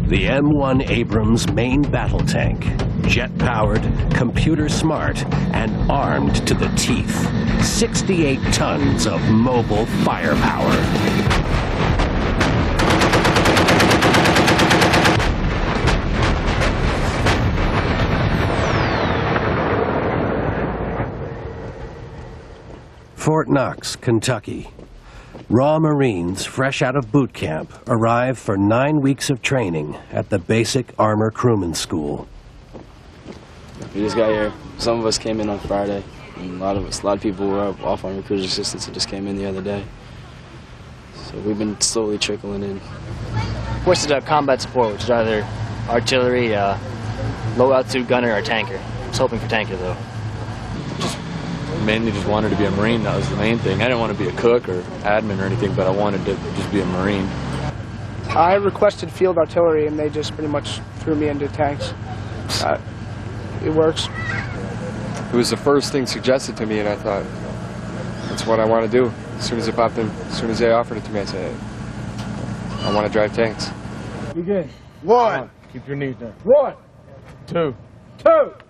The M1 Abrams main battle tank, jet-powered, computer-smart, and armed to the teeth. 68 tons of mobile firepower. Fort Knox, Kentucky. Raw Marines, fresh out of boot camp, arrive for 9 weeks of training at the Basic Armor Crewman School. We just got here. Some of us came in on Friday, and a lot of people were off on recruiter's assistance and just came in the other day. So we've been slowly trickling in. What's the combat support, which is either artillery, low-altitude gunner, or tanker. I was hoping for tanker, though. Mainly just wanted to be a Marine. That was the main thing. I didn't want to be a cook or admin or anything, but I wanted to just be a Marine. I requested field artillery, and they just pretty much threw me into tanks. It works. It was the first thing suggested to me, and I thought, that's what I want to do. As soon as it popped in, as soon as they offered it to me, I said, I want to drive tanks. Begin. One. Keep your knees down. 1, 2.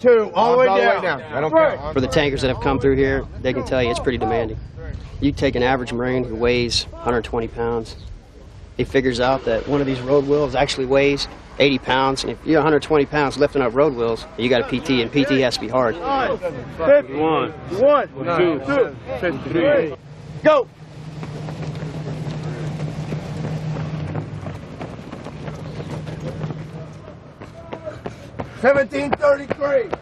2. All the way down. I don't care. For the tankers that have come through here, they can tell you it's pretty demanding. You take an average Marine who weighs 120 pounds. He figures out that one of these road wheels actually weighs 80 pounds. And if you're 120 pounds lifting up road wheels, you got a PT, and PT has to be hard. 1, 2, 53. Go. $17.33.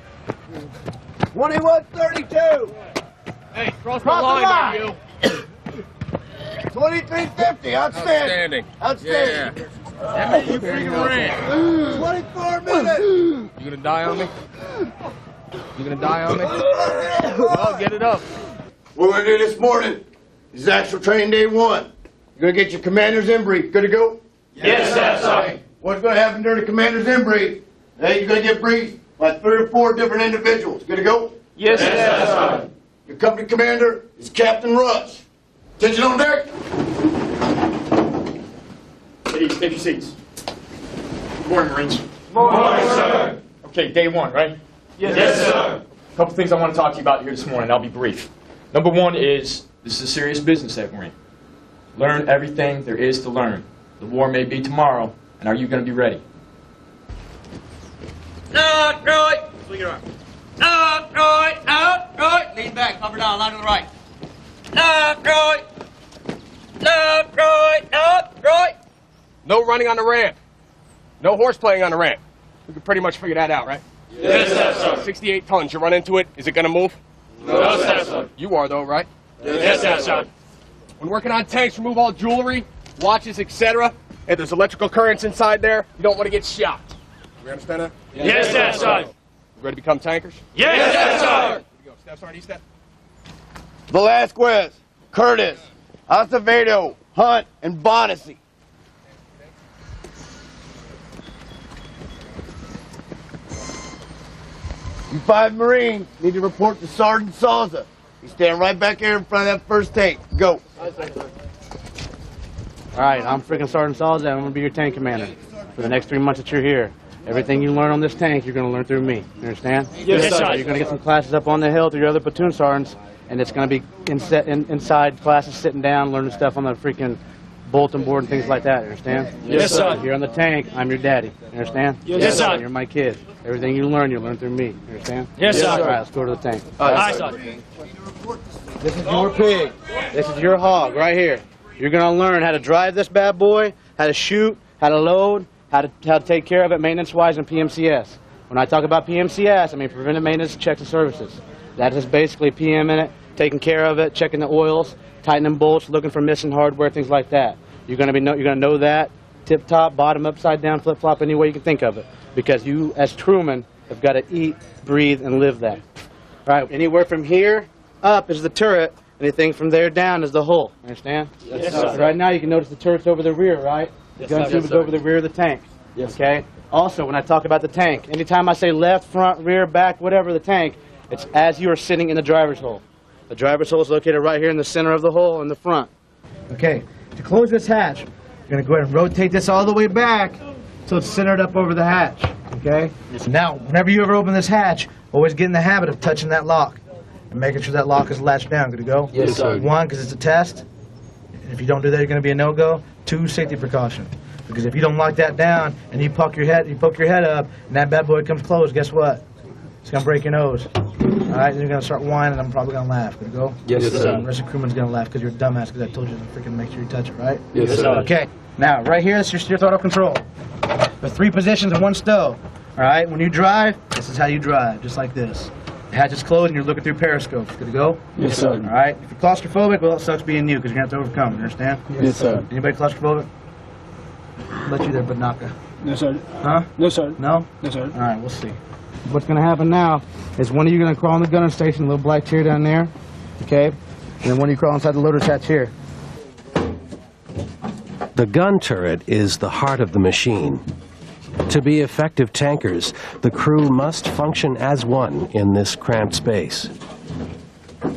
21.32. Hey, cross the line, you. 23.50. Outstanding. Outstanding. That means you freaking ran. 24 minutes. You gonna die on me? You gonna die on me? Well, get it up. What we're gonna do this morning is actual training day 1. You're gonna get your commander's in brief. Good to go? Yes, sir. What's gonna happen during the commander's in brief? Hey, you're gonna get briefed by 3 or 4 different individuals. Good to go? Yes, sir. Your company commander is Captain Rush. Attention on deck. Ladies, take your seats. Good morning, Marines. Good morning, sir. Okay, day 1, right? Yes, sir. A couple things I want to talk to you about here this morning. I'll be brief. Number 1 is, this is a serious business that we're in. Learn everything there is to learn. The war may be tomorrow, and are you going to be ready? Out, right. Swing your arm. Out, right. Out, right. Lean back. Cover down. Line to the right. Out, right. Out, right. Out, right. No running on the ramp. No horse playing on the ramp. We can pretty much figure that out, right? Yes, sir. 68 tons. You run into it. Is it going to move? No, sir. You are, though, right? Yes, sir. When working on tanks, remove all jewelry, watches, etc. If there's electrical currents inside there, you don't want to get shocked. We understand that? Yes, sir. You ready to become tankers? Yes, sir. Here we go. Step, Sergeant, step. Velasquez, Curtis, Acevedo, Hunt, and Bonacy. You 5 Marines need to report to Sergeant Salza. You stand right back here in front of that first tank. Go. All right, I'm freaking Sergeant Salza, and I'm going to be your tank commander for the next 3 months that you're here. Everything you learn on this tank, you're going to learn through me. You understand? Yes, sir. You're going to get some classes up on the hill through your other platoon sergeants, and it's going to be inside classes, sitting down, learning stuff on the freaking bulletin board and things like that. You understand? Yes, sir. If you're on the tank, I'm your daddy. You understand? Yes, sir. You're my kid. Everything you learn through me. You understand? Yes, sir. All right, let's go to the tank. Aye, sir. This is your pig. This is your hog right here. You're going to learn how to drive this bad boy, how to shoot, how to load, how to take care of it maintenance-wise in PMCS. When I talk about PMCS, I mean preventive maintenance, checks, and services. That is basically PM in it, taking care of it, checking the oils, tightening bolts, looking for missing hardware, things like that. You're going to know that tip-top, bottom, upside down, flip-flop, any way you can think of it. Because you, as crewmen, have got to eat, breathe, and live that. All right, anywhere from here up is the turret. Anything from there down is the hull. Understand? Yes, sir. Right now, you can notice the turret's over the rear, right? The gun tube is over the rear of the tank. Yes. Okay? Also, when I talk about the tank, anytime I say left, front, rear, back, whatever the tank, it's as you are sitting in the driver's hole. The driver's hole is located right here in the center of the hole in the front. Okay, to close this hatch, you're going to go ahead and rotate this all the way back, so it's centered up over the hatch, okay? Now, whenever you ever open this hatch, always get in the habit of touching that lock and making sure that lock is latched down. Good to go? Yes, sir. 1, because it's a test. And if you don't do that, you're going to be a no-go. 2, safety precaution. Because if you don't lock that down and you poke your head up, and that bad boy comes close, guess what? It's going to break your nose. All right, then you're going to start whining, and I'm probably going to laugh. Good to go? Yes, sir. The rest of the crewman's going to laugh because you're a dumbass because I told you to freaking make sure you touch it, right? Yes, sir. Okay, now, right here, this is your throttle control. There's 3 positions and 1 stow. All right, when you drive, this is how you drive, just like this. The hatch is closed and you're looking through periscopes. Good to go? Yes, sir. All right, if you're claustrophobic, well, it sucks being you because you're going to have to overcome. You understand? Yes, sir. Anybody claustrophobic? Let you there, Badnaka. No, sir. Huh? No, sir. No? No, sir. All right, we'll see. What's going to happen now is one of you going to crawl in the gunner station, a little black chair down there, okay? And then one of you crawl inside the loader's hatch here. The gun turret is the heart of the machine. To be effective tankers, the crew must function as one in this cramped space. All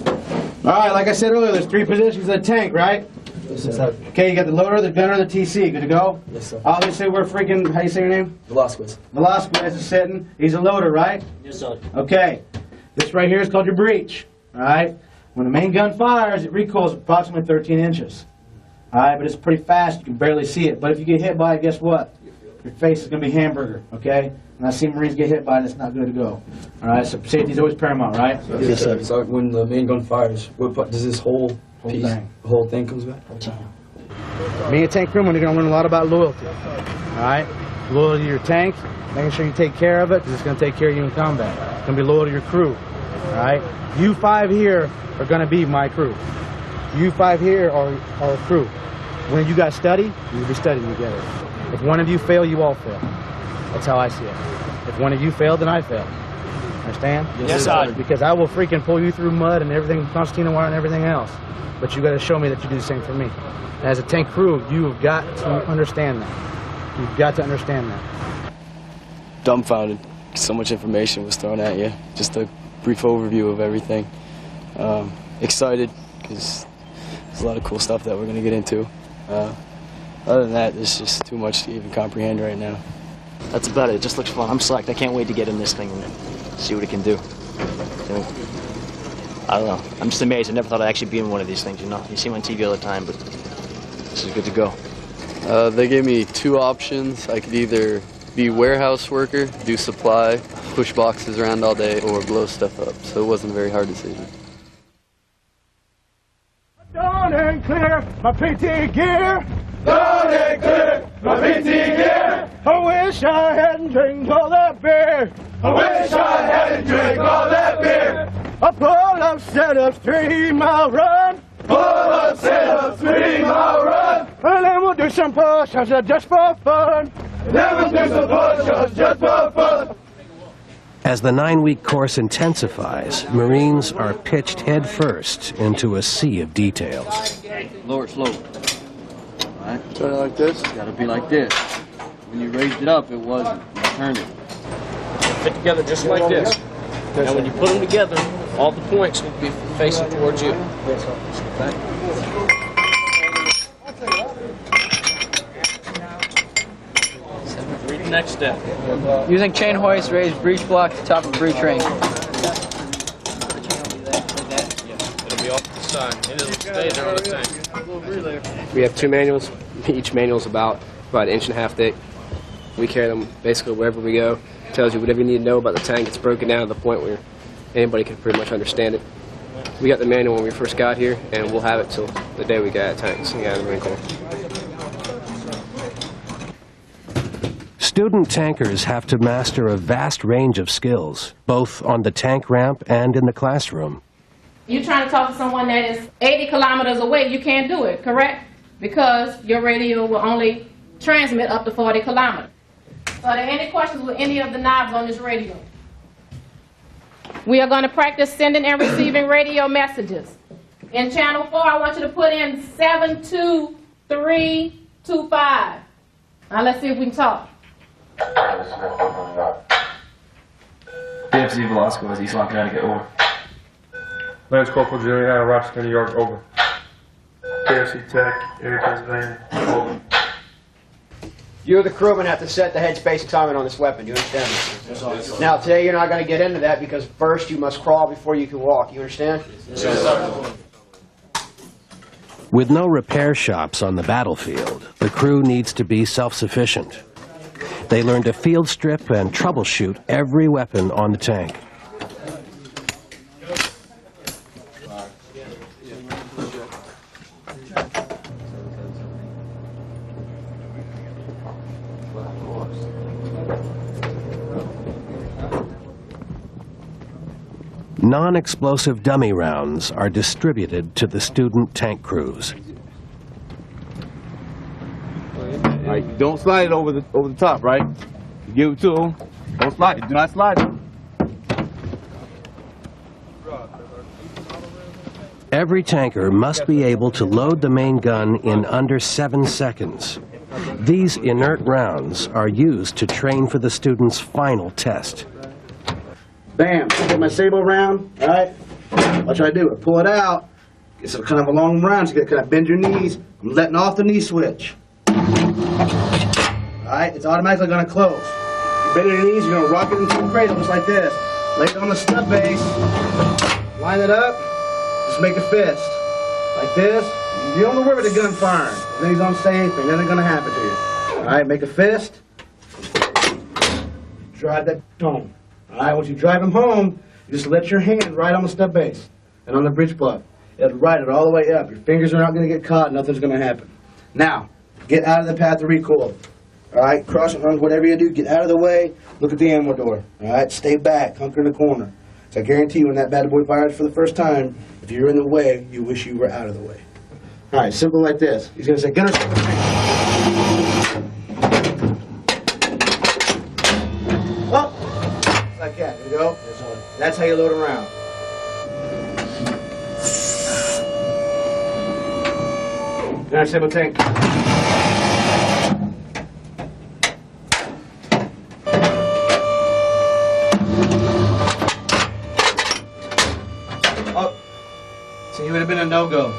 right, like I said earlier, there's 3 positions of the tank, right? Yes, sir. Okay, you got the loader, the gunner, the TC. Good to go? Yes, sir. Obviously, we're freaking, how do you say your name? Velasquez. Velasquez is sitting. He's a loader, right? Yes, sir. Okay. This right here is called your breech, all right? When the main gun fires, it recoils approximately 13 inches. All right, but it's pretty fast. You can barely see it. But if you get hit by it, guess what? Your face is going to be hamburger, okay? And I see Marines get hit by it, it's not good to go. All right, so safety is always paramount, right? Yes, sir. So when the main gun fires, what part does this whole piece, thing. the whole thing comes back? Being a tank crewman, you're going to learn a lot about loyalty. All right? Loyalty to your tank, making sure you take care of it, because it's going to take care of you in combat. It's going to be loyal to your crew. All right? You 5 here are going to be my crew. You 5 here are a crew. When you got study, you'll be studying together. If one of you fail, you all fail. That's how I see it. If one of you fail, then I fail. Understand? Yes, sir. Because I will freaking pull you through mud and everything, concertina wire and everything else. But you got to show me that you do the same for me. As a tank crew, you've got to understand that. You've got to understand that. Dumbfounded. So much information was thrown at you. Just a brief overview of everything. Excited because there's a lot of cool stuff that we're going to get into. Other than that, there's just too much to even comprehend right now. That's about it. It just looks fun. I'm psyched. I can't wait to get in this thing and see what it can do. I don't know. I'm just amazed. I never thought I'd actually be in one of these things, you know. You see them on TV all the time, but this is good to go. They gave me 2 options. I could either be warehouse worker, do supply, push boxes around all day, or blow stuff up. So it wasn't a very hard decision. Down and clear my PT gear. Down and clear my PT gear. I wish I hadn't drank all that beer. I wish I hadn't drank all that beer. I pull up, set up, 3-mile run. Pull up, set up, 3-mile run. And then we'll do some push-ups just for fun. Then we'll do some push-ups just for fun. As the 9-week course intensifies, Marines are pitched headfirst into a sea of details. Lower slope. All right? Try it like this? It's got to be like this. When you raised it up, it wasn't. You turned it. Fit together just like this. Now when you put them together, all the points will be facing towards you. Read the next step. Using chain hoist, raise breech block to top of breech ring. It'll be off to the side. And it'll stay there on the tank. We have 2 manuals. Each manual is about an 1.5 inch thick. We carry them basically wherever we go. It tells you whatever you need to know about the tank. It's broken down to the point where anybody can pretty much understand it. We got the manual when we first got here, and we'll have it till the day we get out of tanks and get out of the Marine Corps. Student tankers have to master a vast range of skills, both on the tank ramp and in the classroom. You're trying to talk to someone that is 80 kilometers away, you can't do it, correct? Because your radio will only transmit up to 40 kilometers. So are there any questions with any of the knobs on this radio? We are going to practice sending and receiving radio messages. In channel 4, I want you to put in 72325. Now let's see if we can talk. DFZ Velasquez, East Line, Connecticut, over. Lance Corporal Juliana, Rochester, New York, over. KFC Tech, Erie, Pennsylvania, over. You, the crewman, have to set the headspace timing on this weapon. You understand? Yes, now, today you're not going to get into that because first you must crawl before you can walk. You understand? Yes, sir. With no repair shops on the battlefield, the crew needs to be self-sufficient. They learn to field strip and troubleshoot every weapon on the tank. Non-explosive dummy rounds are distributed to the student tank crews. All right, don't slide it over the top, right? You give it to them. Don't slide it. Do not slide it. Every tanker must be able to load the main gun in under 7 seconds. These inert rounds are used to train for the student's final test. Bam, get my Sable round, all right? Watch what I do. I pull it out. It's kind of a long round, so you gotta kind of bend your knees. I'm letting off the knee switch. All right, it's automatically gonna close. You bend your knees, you're gonna rock it into the cradle just like this. Lay it on the stub base, line it up, just make a fist. Like this. You don't worry about the gun firing. Things don't say anything, nothing's gonna happen to you. All right, make a fist. Drive that home. All right, once you drive them home, you just let your hand ride on the stub base and on the bridge plug. It'll ride it all the way up. Your fingers are not going to get caught. Nothing's going to happen. Now, get out of the path of recoil. All right, cross and run, whatever you do, get out of the way. Look at the ammo door. All right, stay back, hunker in the corner. So I guarantee you when that bad boy fires for the first time, if you're in the way, you wish you were out of the way. All right, simple like this. He's going to say, gunner, like that. There you go. That's how you load around. Gunner Sable tank. Up. So he would have been a no-go.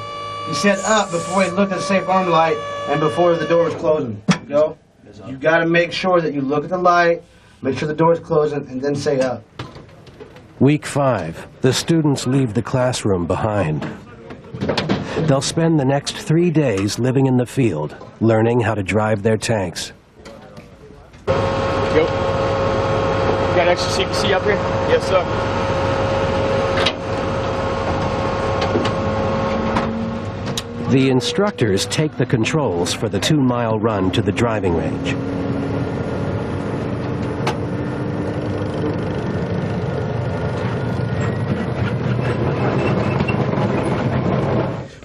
He said up before he looked at the safe arm light and before the door was closing. There you go. You got to make sure that you look at the light. Make sure the door's closing, and then say up. Week 5, the students leave the classroom behind. They'll spend the next 3 days living in the field, learning how to drive their tanks. Yo. Got extra CPC up here? Yes, sir. The instructors take the controls for the 2-mile run to the driving range.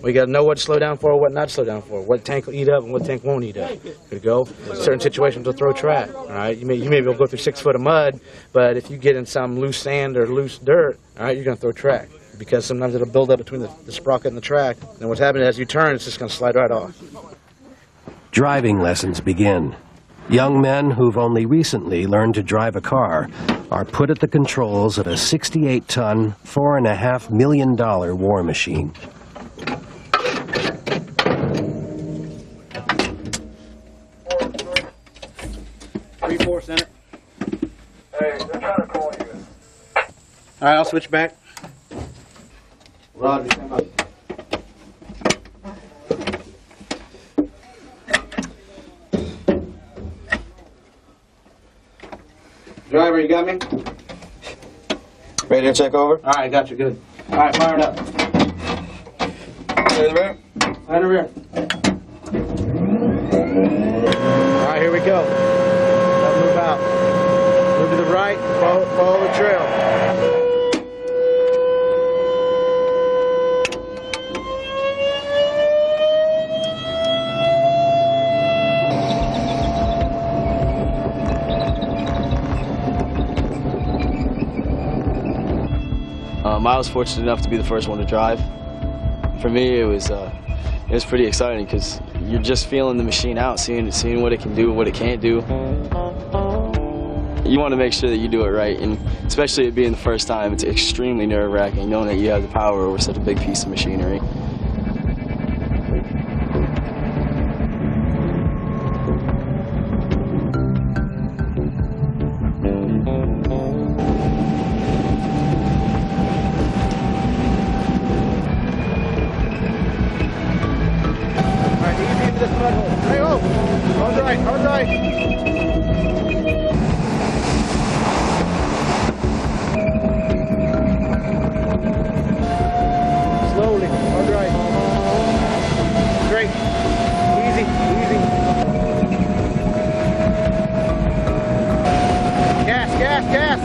We got to know what to slow down for, what not to slow down for, what tank will eat up and what tank won't eat up. Could go. Certain situations will throw track. All right, you may be able to go through 6 foot of mud, but if you get in some loose sand or loose dirt, all right, you're going to throw track because sometimes it'll build up between the sprocket and the track. And what's happening as you turn, it's just going to slide right off. Driving lessons begin. Young men who've only recently learned to drive a car are put at the controls of a 68-ton, $4.5 million war machine. 3-4 center. Hey, they're trying to call you. All right, I'll switch back. Roger, stand by. Driver, you got me? Ready to check over? All right, got you. Good. All right, fire it up. Clear the rear. Fire the rear. All right, here we go. Now move out. Move to the right. Follow the trail. I was fortunate enough to be the first one to drive. For me, it was pretty exciting because you're just feeling the machine out, seeing what it can do and what it can't do. You want to make sure that you do it right, and especially it being the first time, it's extremely nerve-wracking knowing that you have the power over such a big piece of machinery. go. Hard right, hard right. Slowly, hard right. Great. Easy, easy. Gas, gas, gas.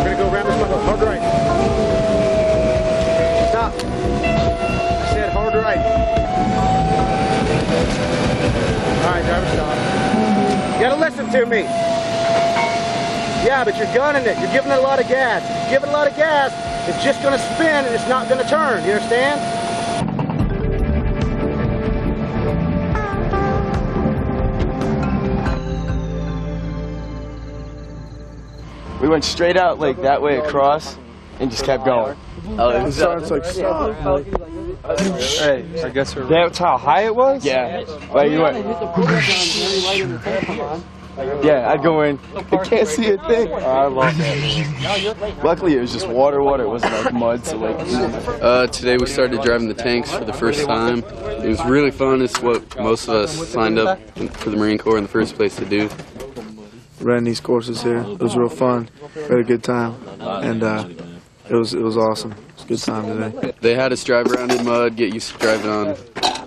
We're gonna go around this one. Hard right. Stop. I said hard right. All right, driver, stop. You gotta listen to me. Yeah, but you're gunning it. You're giving it a lot of gas. If you give it a lot of gas, it's just gonna spin and it's not gonna turn. You understand? We went straight out like that way across and just kept going. It sounds like stuff. Hey, I guess that's how high it was? Yeah. Like you went. Yeah, I'd go in. I can't see a thing. I love that. Luckily, it was just water. It wasn't like mud, so like. Today we started driving the tanks for the first time. It was really fun. It's what most of us signed up for the Marine Corps in the first place to do. Ran these courses here. It was real fun. We had a good time, and it was awesome. It was a good time today. They had us drive around in mud, get used to driving on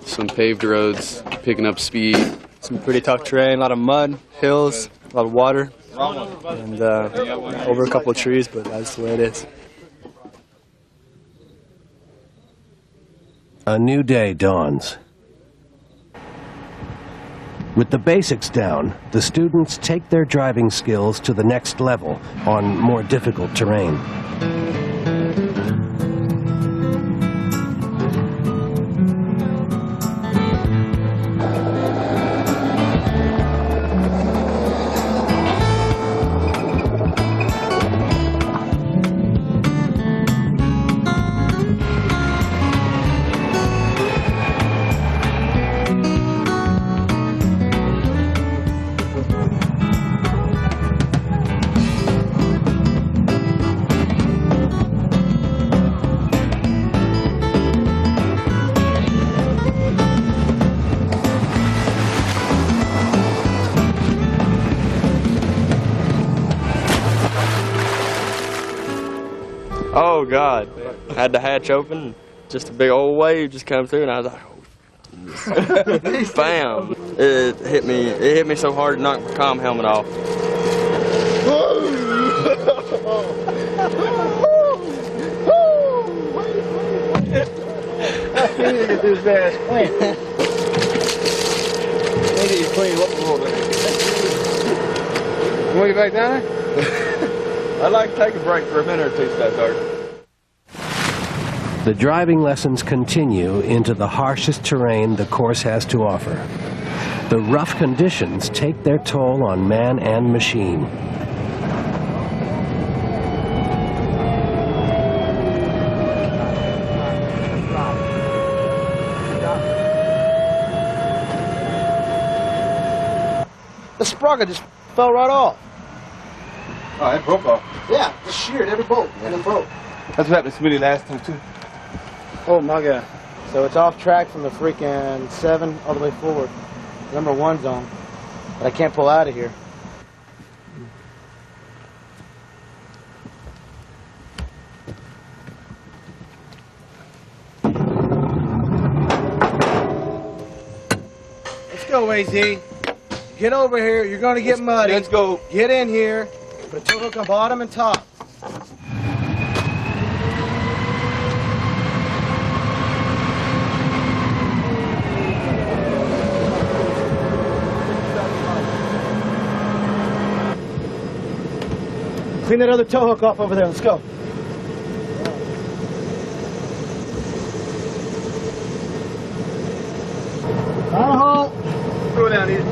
some paved roads, picking up speed. Some pretty tough terrain, a lot of mud, hills, a lot of water, and over a couple of trees, but that's the way it is. A new day dawns. With the basics down, the students take their driving skills to the next level on more difficult terrain. Oh God! I had the hatch open, just a big old wave just come through, and I was like, oh. Bam! It hit me so hard it knocked my comm helmet off. You need to get this ass clean. We need to clean up a little bit. You want to get back down there? I'd like to take a break for a minute or two, Staff Sergeant. The driving lessons continue into the harshest terrain the course has to offer. The rough conditions take their toll on man and machine. The sprocket just fell right off. Oh, it broke off. Yeah, just sheared every bolt and it broke. That's what happened to Smitty last time, too. Oh my God. So it's off track from the freaking 7 all the way forward. Number 1 zone. But I can't pull out of here. Let's go, AZ. Get over here. You're going to get muddy. Let's go. Get in here. Put a tow hook on bottom and top. Clean that other tow hook off over there. Let's go. Go down here.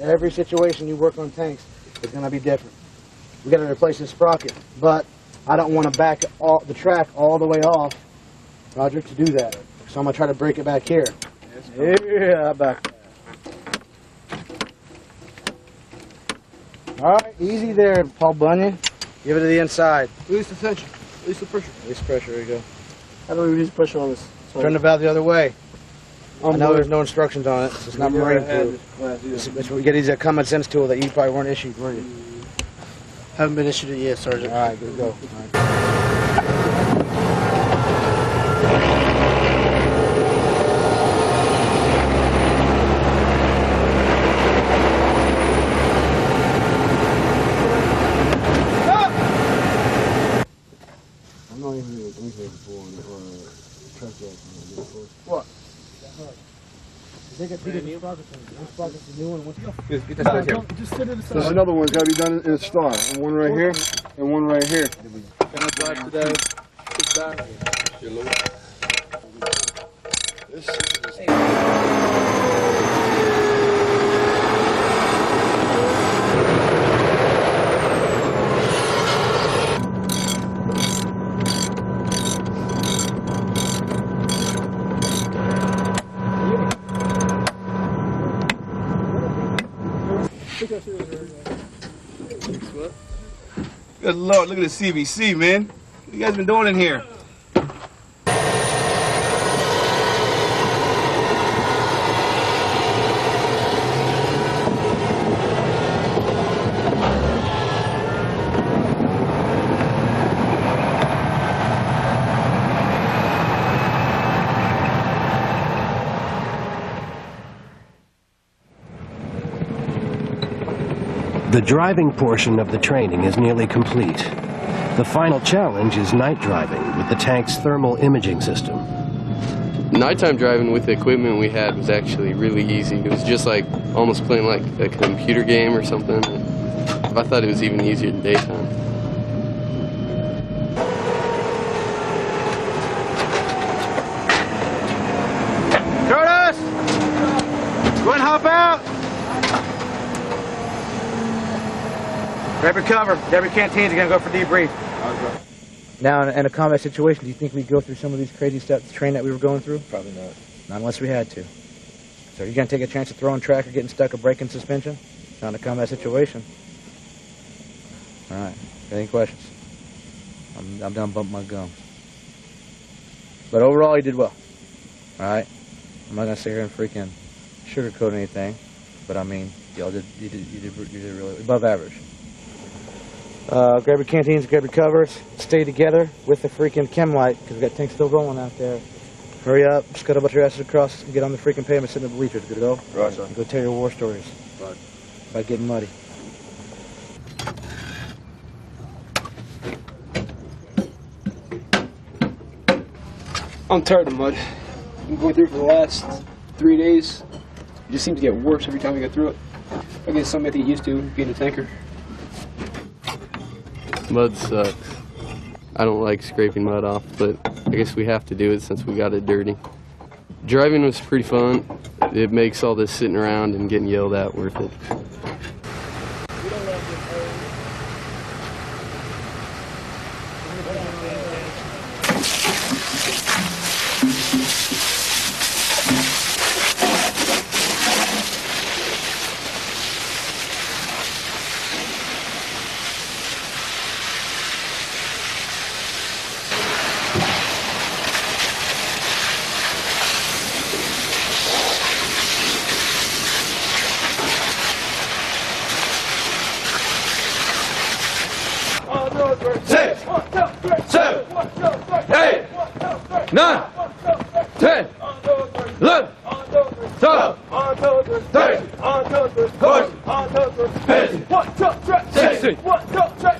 Every situation you work on tanks is going to be different. We got to replace this sprocket, but I don't want to back the track all the way off, Roger, to do that. So I'm going to try to break it back here. Yeah, back. All right, easy there, Paul Bunyan. Give it to the inside. Release the tension. Release the pressure. Release pressure, there you go. How do we release pressure on this? Turn the valve the other way. I know there's no instructions on it, so it's not marine proof. We get these common sense tool that you probably weren't issued, were you? Haven't been issued it yet, Sergeant. All right, good to go. All right. What? There's There's another one that's got to be done in a star. And one right here, and one right here. Can I drive today? Good Lord, look at the CBC, man. What you guys been doing in here? The driving portion of the training is nearly complete. The final challenge is night driving with the tank's thermal imaging system. Nighttime driving with the equipment we had was actually really easy. It was just like almost playing like a computer game or something. I thought it was even easier than daytime. Curtis! Go and hop out! Grab your cover. Grab your canteens. You're going to go for debrief. Now, in a combat situation, do you think we'd go through some of these crazy steps, the train that we were going through? Probably not. Not unless we had to. So are you going to take a chance of throwing track or getting stuck or breaking suspension? Not in a combat situation. All right. Any questions? I'm done bumping my gums. But overall, you did well. All right? I'm not going to sit here and freaking sugarcoat anything. But, I mean, y'all you did really above average. Grab your canteens, grab your covers, stay together with the freaking chem light, because we got tanks still rolling out there. Hurry up, scuttle about your asses across, and get on the freaking pavement, sit in the bleachers. Good to go? Right, sir. Go tell your war stories. Right. About getting muddy. I'm tired of mud. I've been going through it for the last 3 days. It just seems to get worse every time we go through it. I guess something I have to get used to being a tanker. Mud sucks. I don't like scraping mud off, but I guess we have to do it since we got it dirty. Driving was pretty fun. It makes all this sitting around and getting yelled at worth it. Six, 7, 8, 9, 10, 11, 12, 13, 14, 15, 16,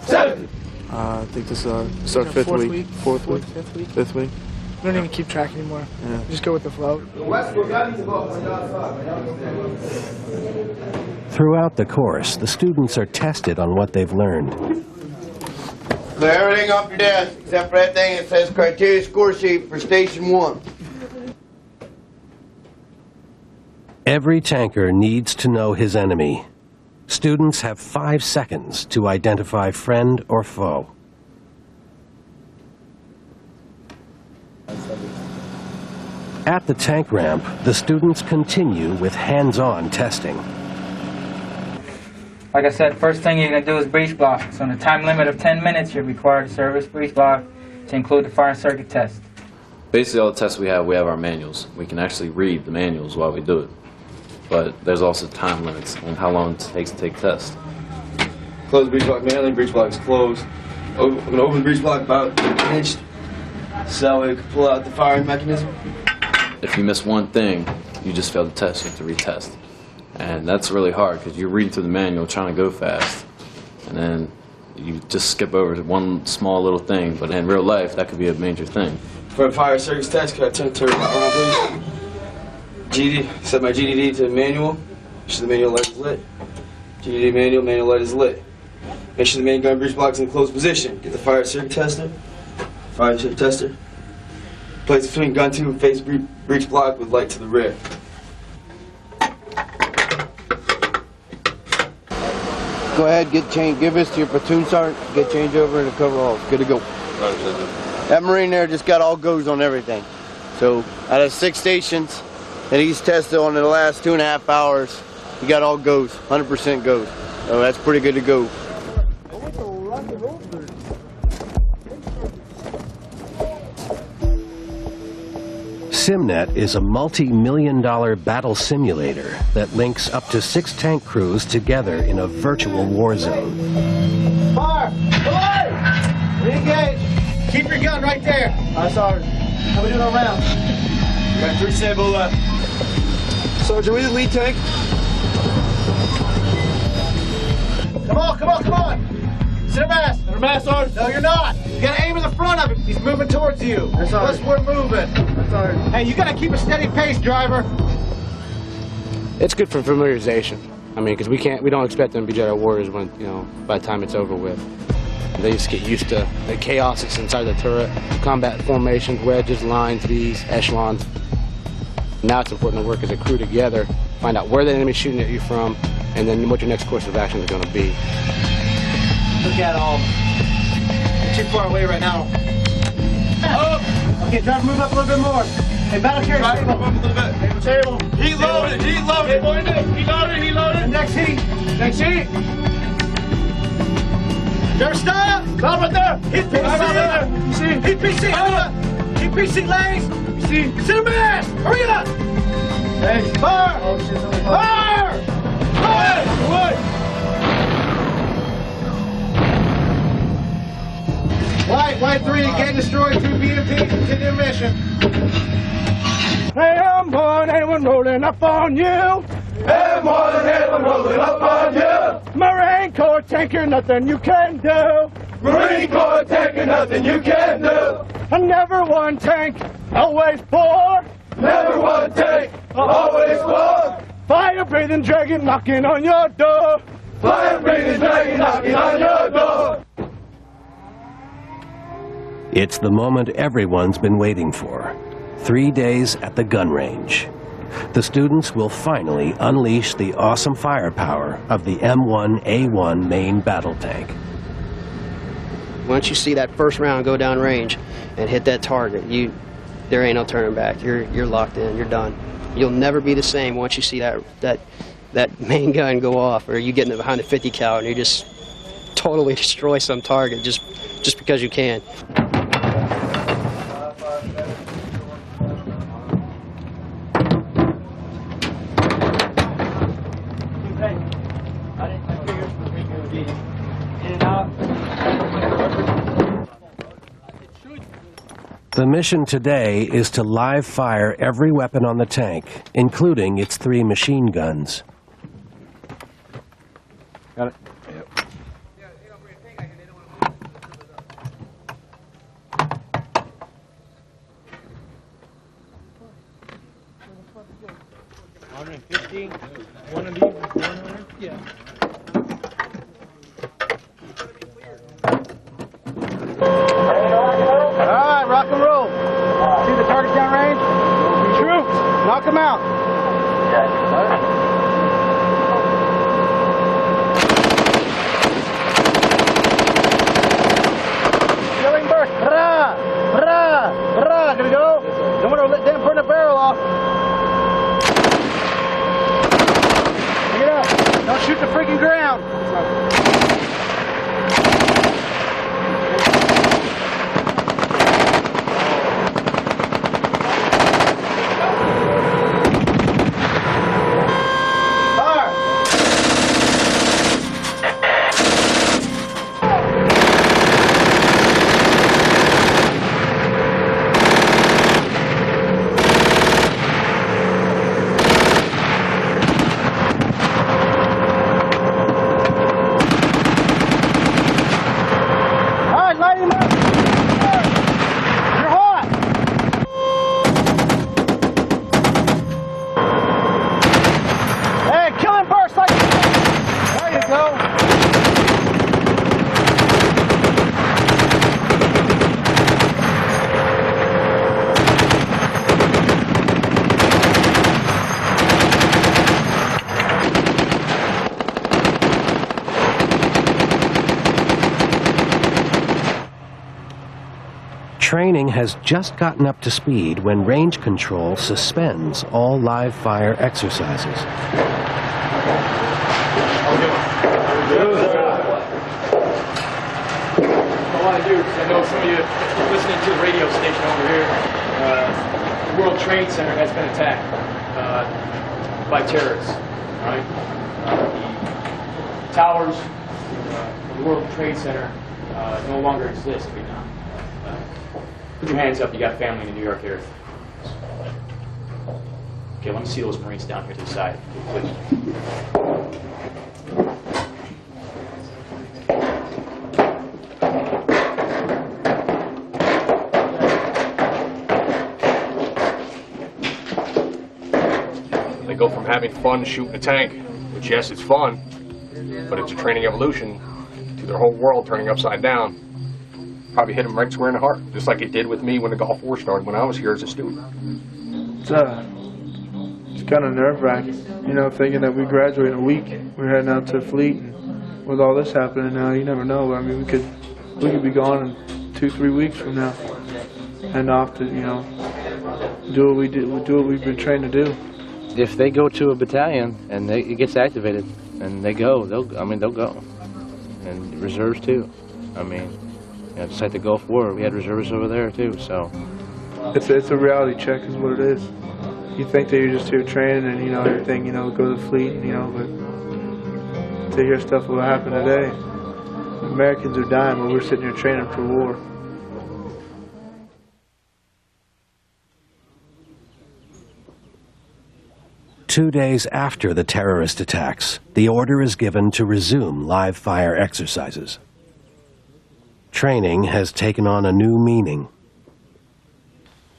17. I think this is our fifth week. Fourth week? Fifth week. We don't even keep track anymore. Yeah. Just go with the flow. Throughout the course, the students are tested on what they've learned. Clear everything off your desk, except for that thing that says criteria score sheet for Station 1. Every tanker needs to know his enemy, Students have 5 seconds to identify friend or foe. At the tank ramp, the students continue with hands-on testing. Like I said, first thing you're going to do is breech block. So in a time limit of 10 minutes, you're required to service breech block to include the fire circuit test. Basically, all the tests we have our manuals. We can actually read the manuals while we do it. But there's also time limits on how long it takes to take tests. Close the breech block manually, breech block is closed. I'm going to open the breech block about an inch so we can pull out the firing mechanism. If you miss one thing, you just failed the test, you have to retest. And that's really hard because you're reading through the manual trying to go fast, and then you just skip over one small little thing, but in real life that could be a major thing. For a fire circuit test, could I turn the on, please? Set my GDD to manual. Make sure the manual light is lit. GDD manual, manual light is lit. Make sure the main gun breech block is in closed position. Get the fire circuit tester. Fire circuit tester. Place between gun tube and face breech block with light to the rear. Go ahead, give this to your platoon sergeant, get change over and the coveralls. Good to go. That Marine there just got all goes on everything. So out of 6 stations that he's tested on in the last 2.5 hours, he got all goes, 100% goes. So that's pretty good to go. SimNet is a multi-million-dollar battle simulator that links up to 6 tank crews together in a virtual war zone. Fire! Fire! Re-engage! Keep your gun right there. Sergeant. How we doing on rounds? We got 3 sample left. Sergeant, we the lead tank. Come on, come on, come on! Center mass! Center mass, Sergeant! No, you're not! You gotta aim in the front of him. He's moving towards you. Plus, we're moving. Hey, you gotta keep a steady pace, driver. It's good for familiarization. I mean, because we don't expect them to be Jedi warriors when, by the time it's over with. They just get used to the chaos that's inside the turret, combat formations, wedges, lines, V's, echelons. Now it's important to work as a crew together, find out where the enemy's shooting at you from, and then what your next course of action is going to be. Look at all. You're too far away right now. Okay, driver, move up a little bit more. Hey, battle carrier, table. Move up a little bit. Table. Heat loaded, heat loaded. Heat loaded, heat loaded. Next heat. Next heat. There, stop. Stop right there. Hit PC. Hit PC. Hit PC lanes. PC. Center mass. Hurry up. Hey, fire. Oh, shit. Fire. Fire. White 3, again destroy 2 BMPs, continue mission. Hey, M1, anyone rolling up on you? M1, anyone rolling up on you? Marine Corps tanker, nothing you can do. Marine Corps tanker, nothing you can do. And never one tank, always four. Never one tank, always four. Fire-breathing dragon knocking on your door. Fire-breathing dragon knocking on your door. It's the moment everyone's been waiting for. 3 days at the gun range. The students will finally unleash the awesome firepower of the M1A1 main battle tank. Once you see that first round go down range and hit that target, there ain't no turning back. You're locked in. You're done. You'll never be the same once you see that main gun go off, or you get in behind a 50 cal and you just totally destroy some target just because you can. The mission today is to live fire every weapon on the tank, including its 3 machine guns. Got it? One of these, 100, yeah. Alright, rock and roll. See the targets downrange? Troops, knock them out. shoot the freaking ground. Training has just gotten up to speed when range control suspends all live fire exercises. I want to do, because I know some of you are listening to the radio station over here, the World Trade Center has been attacked by terrorists. Right? The towers of the World Trade Center no longer exist. Put your hands up, you got family in the New York area. Okay, let me see those Marines down here to the side. They go from having fun shooting a tank, which yes, it's fun, but it's a training evolution, to their whole world turning upside down. Probably hit them right square in the heart, just like it did with me when the Gulf War started when I was here as a student. It's kind of nerve-wracking, you know, thinking that we graduate in a week. We're heading out to Fleet, and with all this happening now, you never know. I mean, we could be gone in 2-3 weeks from now, and off to, you know, do what we've been trained to do. If they go to a battalion and it gets activated and they go, they'll go, and reserves too. I mean. You know, just like the Gulf War, we had reservists over there too, so. It's a reality check is what it is. You think that you're just here training and, you know, everything, you know, go to the fleet, you know, but to hear stuff will happen today. Americans are dying, but we're sitting here training for war. Two days after the terrorist attacks, the order is given to resume live fire exercises. Training has taken on a new meaning.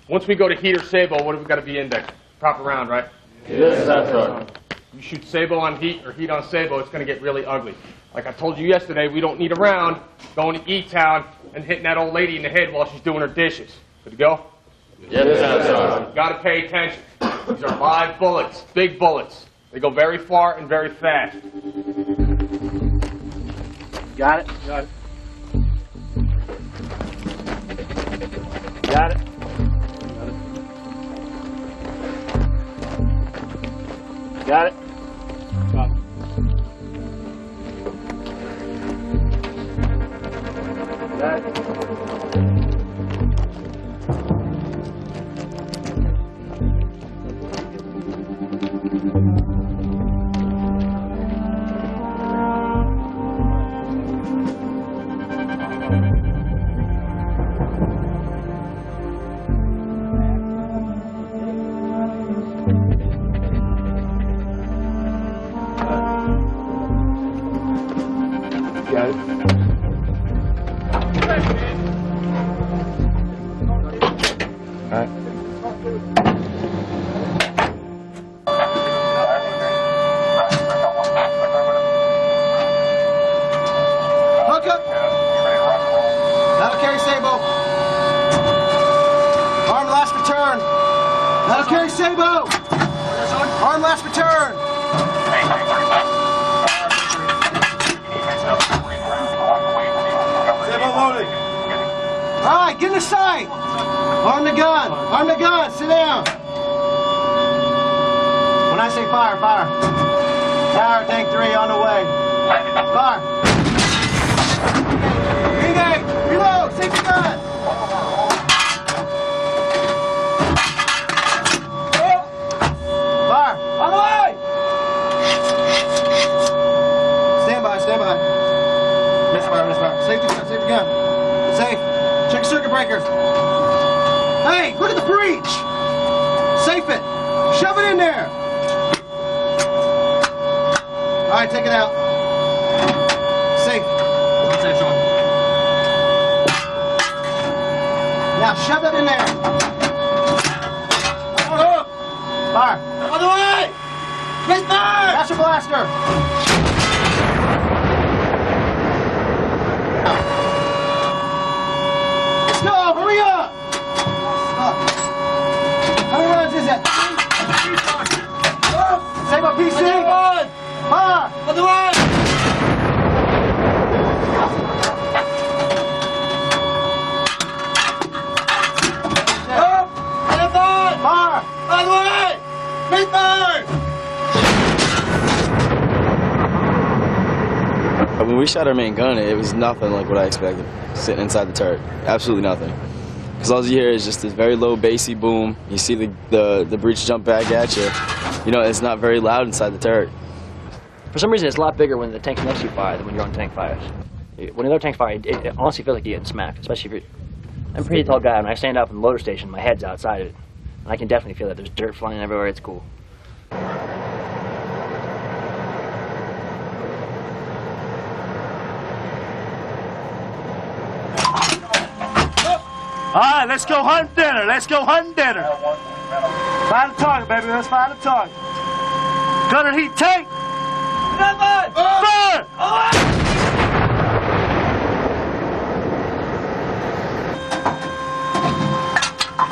Once we go to heat or sabot, what have we got to be indexed? Proper round, right? Yes, that's right. You shoot sabot on heat or heat on sabot, it's going to get really ugly. Like I told you yesterday, we don't need a round going to E-Town and hitting that old lady in the head while she's doing her dishes. Good to go? Yes, that's right. Got to pay attention. These are live bullets, big bullets. They go very far and very fast. Got it? Got it. Got it. Got it. Got it. Got it. When I say fire, fire. Tower, tank 3 on the way. Fire. Engage. Reload. Safety gun. Fire. On the way. Stand by. Stand by. Misfire. Misfire. Safety gun. Safety gun. Safe. Check circuit breakers. Hey, look at the breach. Safe it. Shove it in there. All right, take it out. Safe. Safe, Sean. Now shove that in there. Oh. Fire. On the way. Miss fire. Master blaster. Let's go. Hurry up. How many rounds is that? Save my PC. Fire! On the way! Up! Stand by! Fire! On the way! Miss fire! When we shot our main gun, it was nothing like what I expected, sitting inside the turret. Absolutely nothing. Because all you hear is just this very low bassy boom. You see the breech jump back at you. You know, it's not very loud inside the turret. For some reason, it's a lot bigger when the tank's next to you fire than when you're on tank fires. When another tank fires, it honestly feels like you're getting smacked, especially if you're... I'm a pretty tall guy. When I stand up in the loader station, my head's outside of it. And I can definitely feel that there's dirt flying everywhere. It's cool. All right, let's go hunting dinner. Let's go hunting dinner. Find a target, baby. Let's find a target. Gunner heat tank. Fire!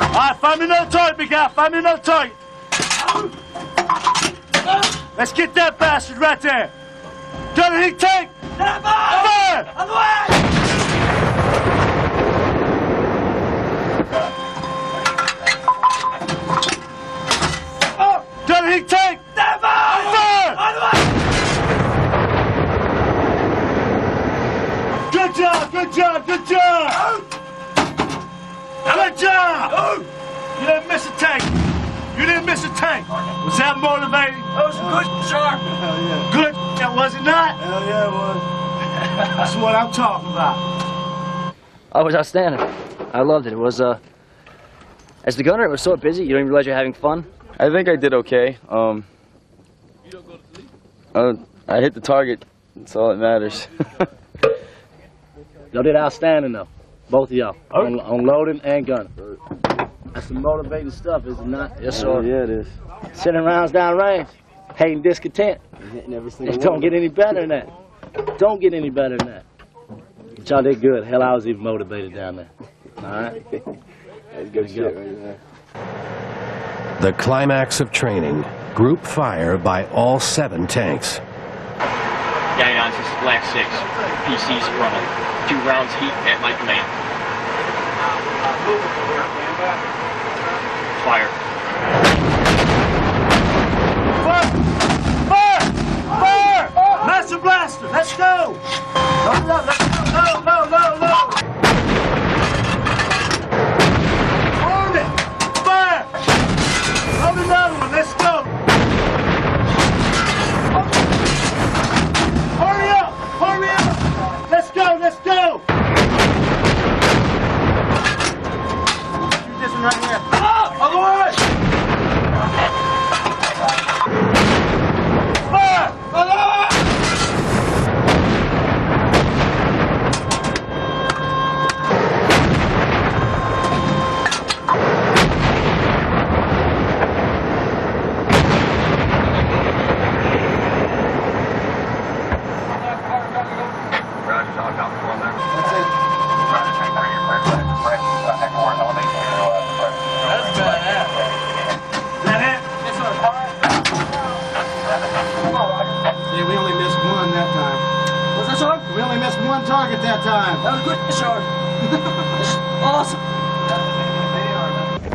All right, find me another target, big guy. Find me another target. Let's get that bastard right there. Gunner heat tank. Fire! On the way! Gunner heat tank. Fire! On the way! Good job, good job, good job! Good job! You didn't miss a tank. You didn't miss a tank. Was that motivating? That was good, sharp. Hell yeah. Good? That was it not? Hell yeah, it was. That's what I'm talking about. Oh, it was outstanding. I loved it. It was, as the gunner, it was so busy, you don't even realize you're having fun. I think I did okay. I hit the target. That's all that matters. Y'all did outstanding, though. Both of y'all. On loading and gunning. That's some motivating stuff, is it not? Yes, sir. Yeah, it is. Sending rounds down range. Hating discontent. It don't get any better than that. Don't get any better than that. But y'all did good. Hell, I was even motivated down there. All right? That's good shit right there. The climax of training. Group fire by all 7 tanks. Guidance, this is Black 6. PC's running. 2 rounds heat at my command. Fire. Fire! Fire! Fire! Master blaster, let's go! Load up, let's go! Load, load, load, load! On it! Fire! Load another one, let's go! Hurry up! Hurry up! Let's go, let's go! This one right here. On the way! Fire! On the way!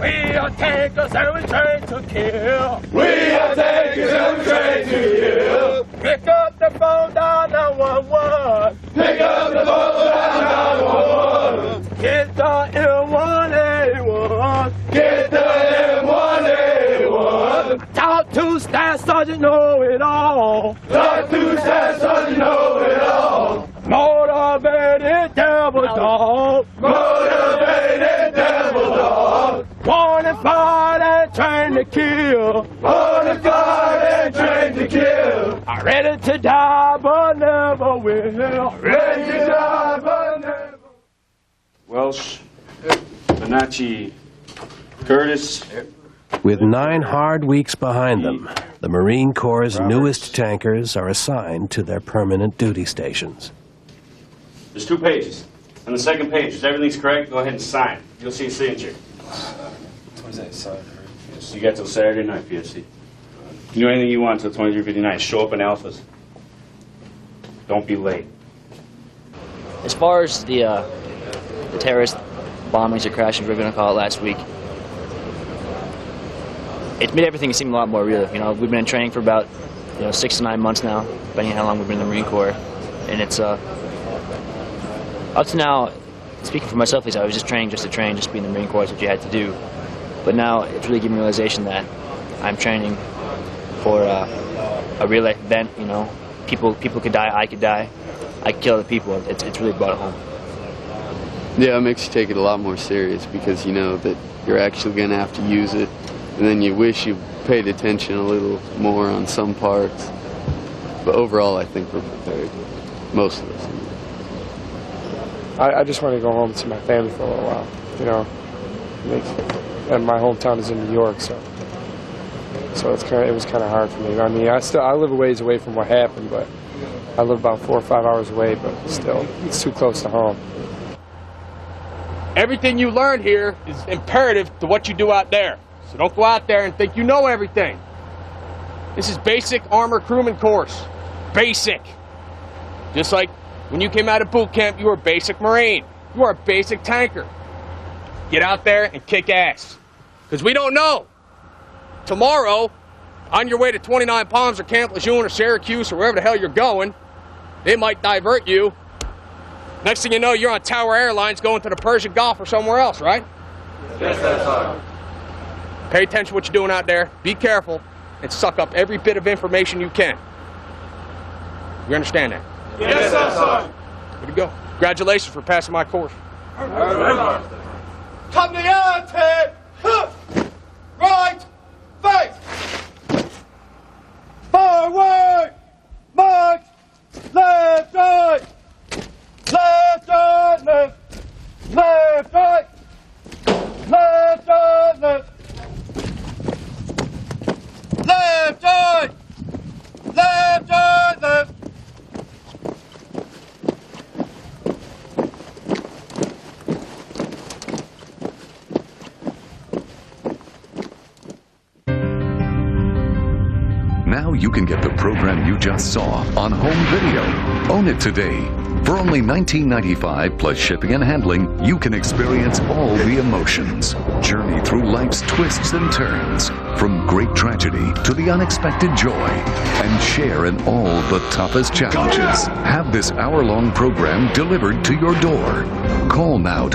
We are tankers and we train to kill. We are tankers and we train to kill. Pick up the phone, dial 911. Pick up the phone, dial 911. Get the M1A1. Get the M1A1. Talk to Staff Sergeant Know-It-All. Talk to Staff Sergeant Know-It-All. Motivated devil dog. Motivated devil dog. Born and fired and trained to kill. Born and fired and trained to kill. Ready to die but never will. Ready to die but never. Welsh, Bonacci, Curtis. With 9 hard weeks behind them, the Marine Corps' newest tankers are assigned to their permanent duty stations. There's 2 pages. On the second page, if everything's correct, go ahead and sign. You'll see a signature. What is that, sign? Yes, you got till Saturday night, PFC. You can do anything you want till 23:59. Show up in alphas. Don't be late. As far as the terrorist bombings or crashes, we were going to call it last week, it's made everything seem a lot more real. You know, we've been in training for about 6 to 9 months now, depending on how long we've been in the Marine Corps, and it's up to now. Speaking for myself, I was just training just to train, just being in the Marine Corps is what you had to do. But now it's really giving me the realization that I'm training for a real life event. You know, people could die, I could die, I could kill other people. It's really brought it home. Yeah, it makes you take it a lot more serious because you know that you're actually going to have to use it, and then you wish you paid attention a little more on some parts. But overall, I think we're prepared, most of us. I just want to go home and see my family for a little while, you know. And my hometown is in New York, so it was kind of hard for me. I mean, I live a ways away from what happened, but I live about 4 or 5 hours away, but still, it's too close to home. Everything you learn here is imperative to what you do out there. So don't go out there and think you know everything. This is basic armor crewman course. Basic. Just like when you came out of boot camp, you were a basic Marine. You are a basic tanker. Get out there and kick ass. Because we don't know. Tomorrow, on your way to 29 Palms or Camp Lejeune or Syracuse or wherever the hell you're going, they might divert you. Next thing you know, you're on Tower Airlines going to the Persian Gulf or somewhere else, right? Yes, sir. Pay attention to what you're doing out there. Be careful and suck up every bit of information you can. You understand that? Yes, sir. Good to go. Congratulations for passing my course. Come to ante! Right! Face! Forward! March! Left, right! Left, right, left! Left, right! Left, right, left! Left, right! Left, right, left! Now you can get the program you just saw on home video. Own it today. For only $19.95 plus shipping and handling, you can experience all the emotions. Journey through life's twists and turns, from great tragedy to the unexpected joy, and share in all the toughest challenges. Have this hour-long program delivered to your door. Call now.